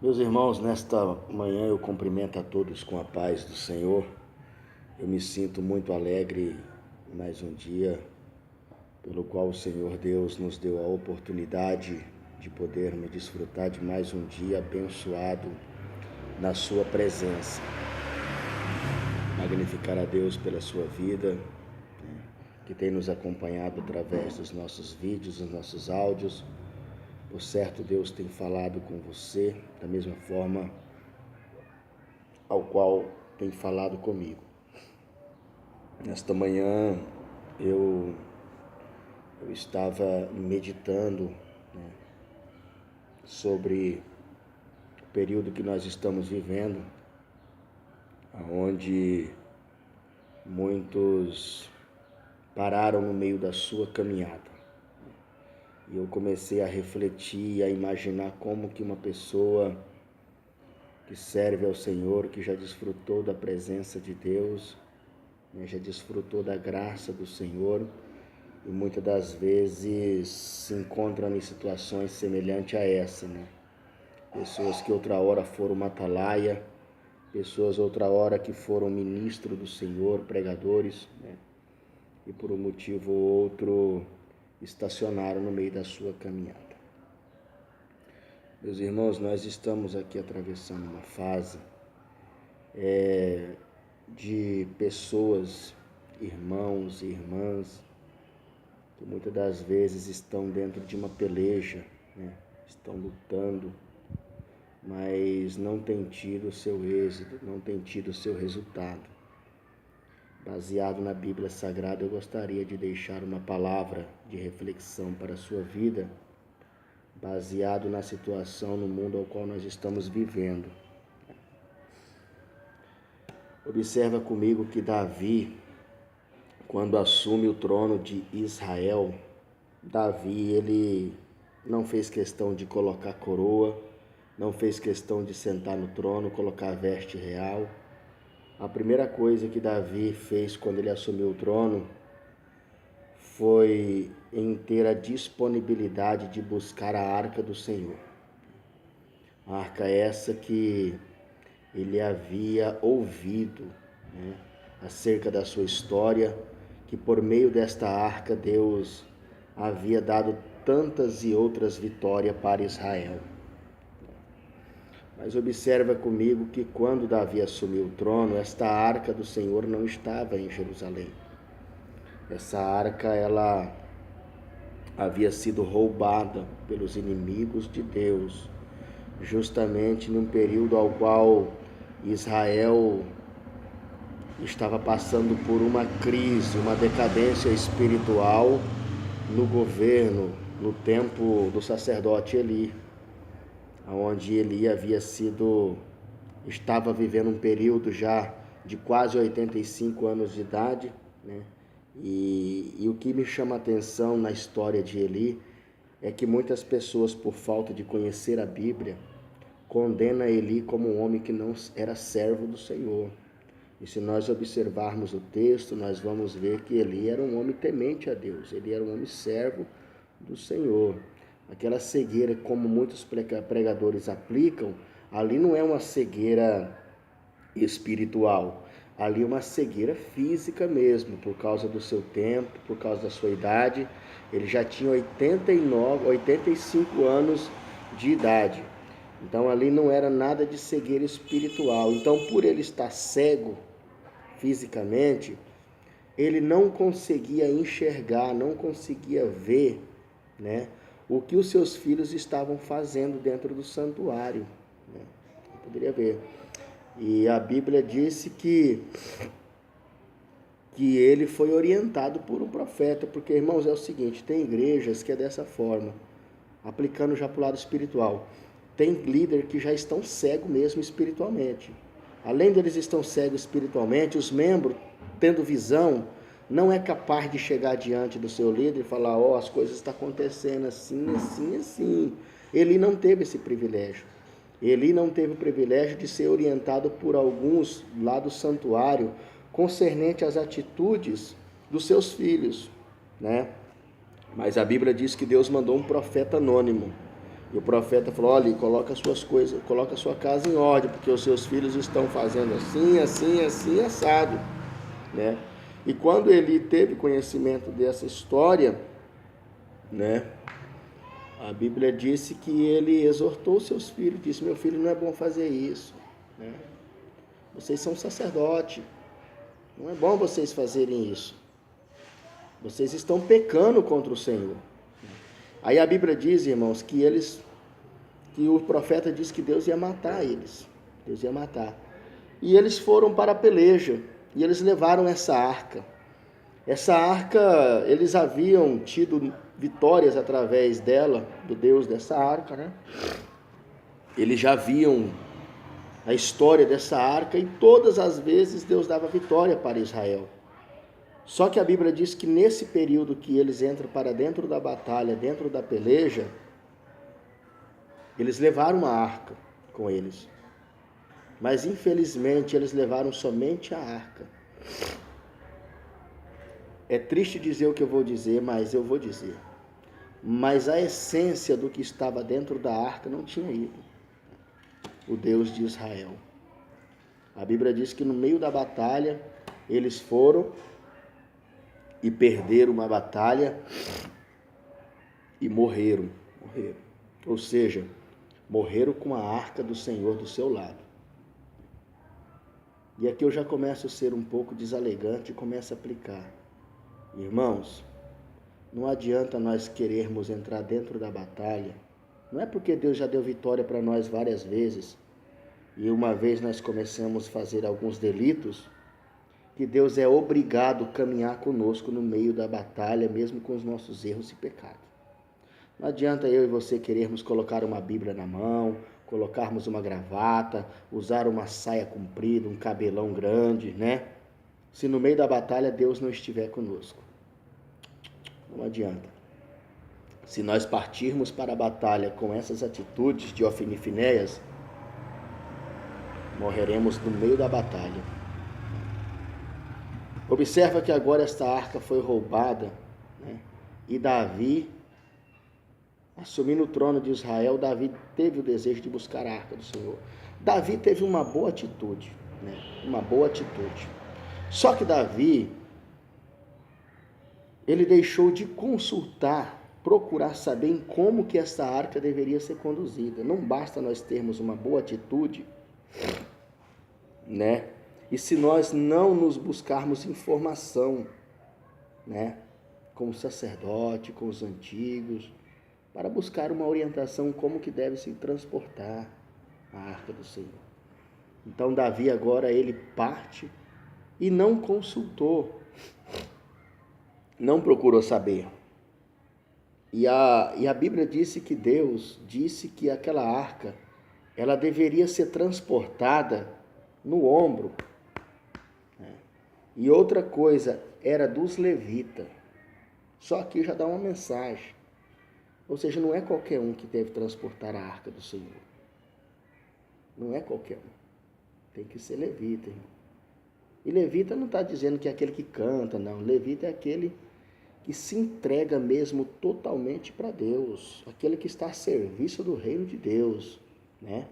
Meus irmãos, nesta manhã eu cumprimento a todos com a paz do Senhor. Eu me sinto muito alegre mais um dia, pelo qual o Senhor Deus nos deu a oportunidade de podermos desfrutar de mais um dia abençoado na sua presença. Magnificar a Deus pela sua vida, que tem nos acompanhado através dos nossos vídeos, dos nossos áudios. Por certo, Deus tem falado com você da mesma forma ao qual tem falado comigo. Nesta manhã eu estava meditando, sobre o período que nós estamos vivendo, onde muitos pararam no meio da sua caminhada. E eu comecei a refletir e a imaginar como que uma pessoa que serve ao Senhor, que já desfrutou da presença de Deus, já desfrutou da graça do Senhor, e muitas das vezes se encontram em situações semelhantes a essa, Pessoas que outra hora foram uma atalaia, pessoas outra hora que foram ministro do Senhor, pregadores, e por um motivo ou outro estacionaram no meio da sua caminhada. Meus irmãos, nós estamos aqui atravessando uma fase de pessoas, irmãos e irmãs, que muitas das vezes estão dentro de uma peleja, estão lutando, mas não têm tido o seu êxito, não têm tido o seu resultado. Baseado na Bíblia Sagrada, eu gostaria de deixar uma palavra de reflexão para a sua vida, baseado na situação no mundo ao qual nós estamos vivendo. Observa comigo que Davi, quando assume o trono de Israel, Davi, ele não fez questão de colocar coroa, não fez questão de sentar no trono, colocar veste real. A primeira coisa que Davi fez quando ele assumiu o trono foi em ter a disponibilidade de buscar a arca do Senhor. A arca essa que ele havia ouvido, acerca da sua história, que por meio desta arca Deus havia dado tantas e outras vitórias para Israel. Mas observa comigo que quando Davi assumiu o trono, esta arca do Senhor não estava em Jerusalém. Essa arca, ela havia sido roubada pelos inimigos de Deus, justamente num período ao qual Israel estava passando por uma crise, uma decadência espiritual no governo, no tempo do sacerdote Eli, onde Eli estava vivendo um período já de quase 85 anos de idade, E o que me chama a atenção na história de Eli é que muitas pessoas, por falta de conhecer a Bíblia, condenam Eli como um homem que não era servo do Senhor. E se nós observarmos o texto, nós vamos ver que Eli era um homem temente a Deus, ele era um homem servo do Senhor. Aquela cegueira, como muitos pregadores aplicam, ali não é uma cegueira espiritual, ali é uma cegueira física mesmo, por causa do seu tempo, por causa da sua idade. Ele já tinha 85 anos de idade. Então ali não era nada de cegueira espiritual. Então, por ele estar cego fisicamente, ele não conseguia enxergar, não conseguia ver, o que os seus filhos estavam fazendo dentro do santuário. Não poderia ver. E a Bíblia disse que ele foi orientado por um profeta, porque, irmãos, é o seguinte, tem igrejas que é dessa forma, aplicando já para o lado espiritual. Tem líder que já estão cegos mesmo espiritualmente. Além deles estão cegos espiritualmente, os membros, tendo visão, não é capaz de chegar diante do seu líder e falar, as coisas estão acontecendo assim, assim, assim. Ele não teve esse privilégio. Ele não teve o privilégio de ser orientado por alguns lá do santuário concernente às atitudes dos seus filhos, Mas a Bíblia diz que Deus mandou um profeta anônimo E o profeta falou: olha, coloca as suas coisas, coloca a sua casa em ordem, porque os seus filhos estão fazendo assim, assim, assim, assado, né? E quando ele teve conhecimento dessa história, né? A Bíblia disse que ele exortou seus filhos, disse: meu filho, não é bom fazer isso, né? Vocês são sacerdote, não é bom vocês fazerem isso. Vocês estão pecando contra o Senhor. Aí a Bíblia diz, irmãos, que o profeta disse que Deus ia matar eles. Deus ia matar. E eles foram para a peleja, e eles levaram essa arca. Essa arca, eles haviam tido vitórias através dela, do Deus dessa arca, né? Eles já viam a história dessa arca e todas as vezes Deus dava vitória para Israel. Só que a Bíblia diz que nesse período que eles entram para dentro da batalha, dentro da peleja, eles levaram uma arca com eles. Mas infelizmente eles levaram somente a arca. É triste dizer o que eu vou dizer, mas eu vou dizer. Mas a essência do que estava dentro da arca não tinha ido. O Deus de Israel. A Bíblia diz que no meio da batalha eles foram e perderam uma batalha e morreram. Ou seja, morreram com a arca do Senhor do seu lado. E aqui eu já começo a ser um pouco deselegante e começo a aplicar. Irmãos, não adianta nós querermos entrar dentro da batalha. Não é porque Deus já deu vitória para nós várias vezes e uma vez nós começamos a fazer alguns delitos, que Deus é obrigado a caminhar conosco no meio da batalha, mesmo com os nossos erros e pecados. Não adianta eu e você querermos colocar uma Bíblia na mão, colocarmos uma gravata, usar uma saia comprida, um cabelão grande, né? Se no meio da batalha Deus não estiver conosco. Não adianta. Se nós partirmos para a batalha com essas atitudes de Ofni e Finéias, morreremos no meio da batalha. Observa que agora esta arca foi roubada, né? E Davi, assumindo o trono de Israel, Davi teve o desejo de buscar a arca do Senhor. Davi teve uma boa atitude, né? Uma boa atitude. Só que Davi, ele deixou de consultar, procurar saber em como que essa arca deveria ser conduzida. Não basta nós termos uma boa atitude, né? E se nós não nos buscarmos informação, né, com o sacerdote, com os antigos, para buscar uma orientação como que deve se transportar a arca do Senhor. Então Davi agora ele parte e não consultou, não procurou saber. E a Bíblia disse que Deus disse que aquela arca, ela deveria ser transportada no ombro. E outra coisa, era dos levitas. Só aqui já dá uma mensagem. Ou seja, não é qualquer um que deve transportar a arca do Senhor. Não é qualquer um. Tem que ser levita, irmão. E levita não está dizendo que é aquele que canta, não. Levita é aquele que se entrega mesmo totalmente para Deus. Aquele que está a serviço do reino de Deus, né?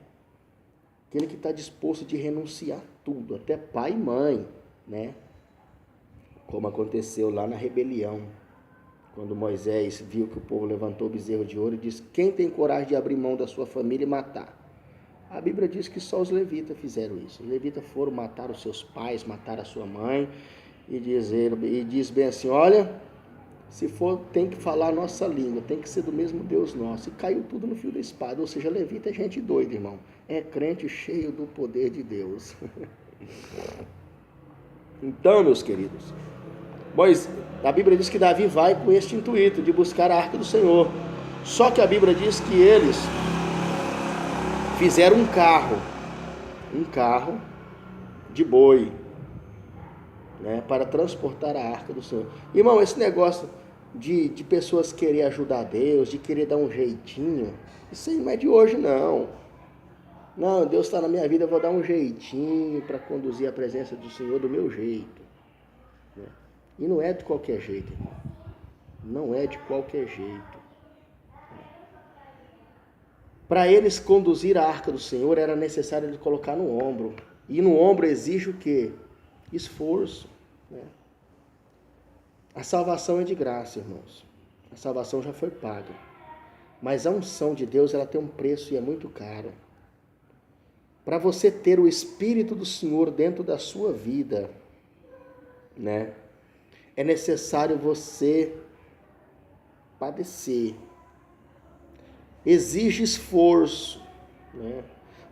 Aquele que está disposto de renunciar tudo, até pai e mãe, né? Como aconteceu lá na rebelião, quando Moisés viu que o povo levantou o bezerro de ouro e disse: quem tem coragem de abrir mão da sua família e matar? A Bíblia diz que só os levitas fizeram isso. Os levitas foram matar os seus pais, matar a sua mãe, e diz bem assim: olha, se for, tem que falar a nossa língua, tem que ser do mesmo Deus nosso. E caiu tudo no fio da espada. Ou seja, levita é gente doida, irmão. É crente cheio do poder de Deus. Então, meus queridos, pois a Bíblia diz que Davi vai com este intuito de buscar a arca do Senhor. Só que a Bíblia diz que eles fizeram um carro de boi, né, para transportar a arca do Senhor. Irmão, esse negócio de pessoas querer ajudar Deus, de querer dar um jeitinho, isso aí não é de hoje, não. Não, Deus está na minha vida, eu vou dar um jeitinho para conduzir a presença do Senhor do meu jeito. E não é de qualquer jeito, irmão. Não é de qualquer jeito. Para eles conduzir a arca do Senhor, era necessário ele colocar no ombro. E no ombro exige o quê? Esforço, né? A salvação é de graça, irmãos. A salvação já foi paga. Mas a unção de Deus, ela tem um preço e é muito caro. Para você ter o Espírito do Senhor dentro da sua vida, né? É necessário você padecer. Exige esforço, né?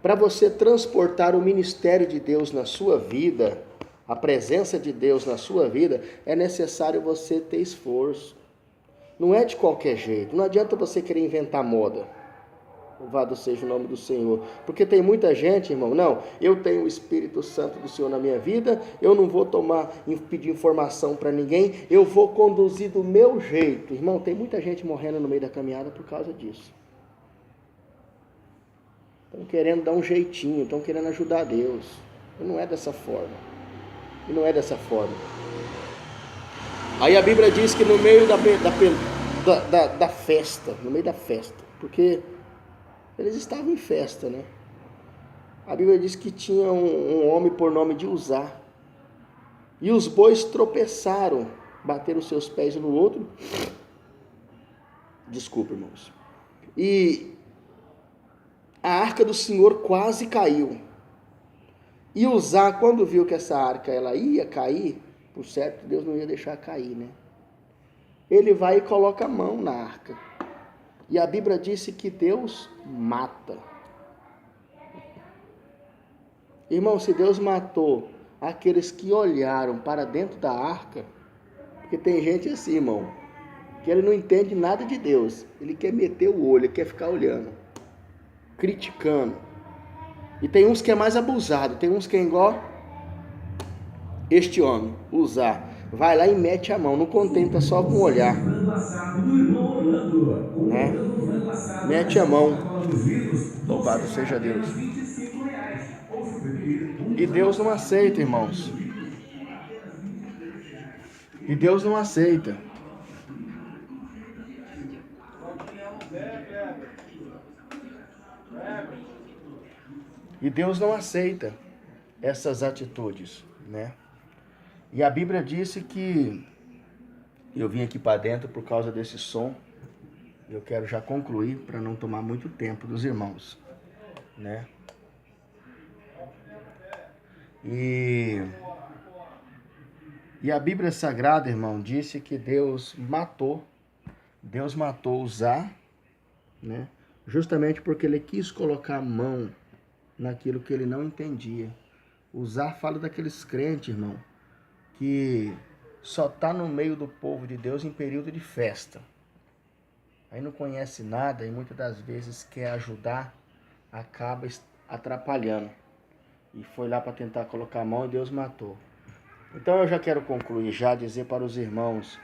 Para você transportar o ministério de Deus na sua vida, a presença de Deus na sua vida, é necessário você ter esforço. Não é de qualquer jeito. Não adianta você querer inventar moda. Louvado seja o nome do Senhor. Porque tem muita gente, irmão, não, eu tenho o Espírito Santo do Senhor na minha vida, eu não vou pedir informação para ninguém, eu vou conduzir do meu jeito. Irmão, tem muita gente morrendo no meio da caminhada por causa disso. Estão querendo dar um jeitinho, estão querendo ajudar Deus. E não é dessa forma. E não é dessa forma. Aí a Bíblia diz que no meio da festa, no meio da festa, porque eles estavam em festa, né? A Bíblia diz que tinha um homem por nome de Uzá. E os bois tropeçaram, bateram os seus pés um no outro. Desculpa, irmãos. E a arca do Senhor quase caiu. E Uzá, quando viu que essa arca ela ia cair, por certo, Deus não ia deixar cair, né? Ele vai e coloca a mão na arca. E a Bíblia disse que Deus mata. Irmão, se Deus matou aqueles que olharam para dentro da arca, porque tem gente assim, irmão, que ele não entende nada de Deus. Ele quer meter o olho, ele quer ficar olhando, criticando. E tem uns que é mais abusado, tem uns que é igual este homem, Uzá. Vai lá e mete a mão, não contenta só com o olhar, né? Mete a mão. Louvado seja Deus. E Deus não aceita, irmãos. E Deus não aceita. E Deus não aceita essas atitudes, né? E a Bíblia disse que eu vim aqui para dentro por causa desse som. Eu quero já concluir para não tomar muito tempo dos irmãos, né? E a Bíblia Sagrada, irmão, disse que Deus matou Uzá, né? Justamente porque ele quis colocar a mão naquilo que ele não entendia. Uzá fala daqueles crentes, irmão, que só está no meio do povo de Deus em período de festa. Aí não conhece nada e muitas das vezes quer ajudar, acaba atrapalhando. E foi lá para tentar colocar a mão e Deus matou. Então eu já quero concluir, já dizer para os irmãos,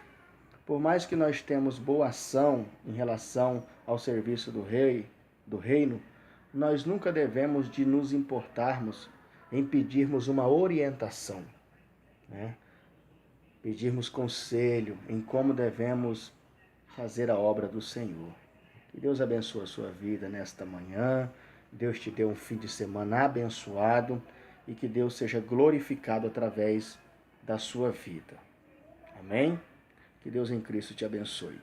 por mais que nós temos boa ação em relação ao serviço do reino, nós nunca devemos de nos importarmos em pedirmos uma orientação, né? Pedirmos conselho em como devemos fazer a obra do Senhor. Que Deus abençoe a sua vida nesta manhã, Deus te dê um fim de semana abençoado e que Deus seja glorificado através da sua vida. Amém? Que Deus em Cristo te abençoe.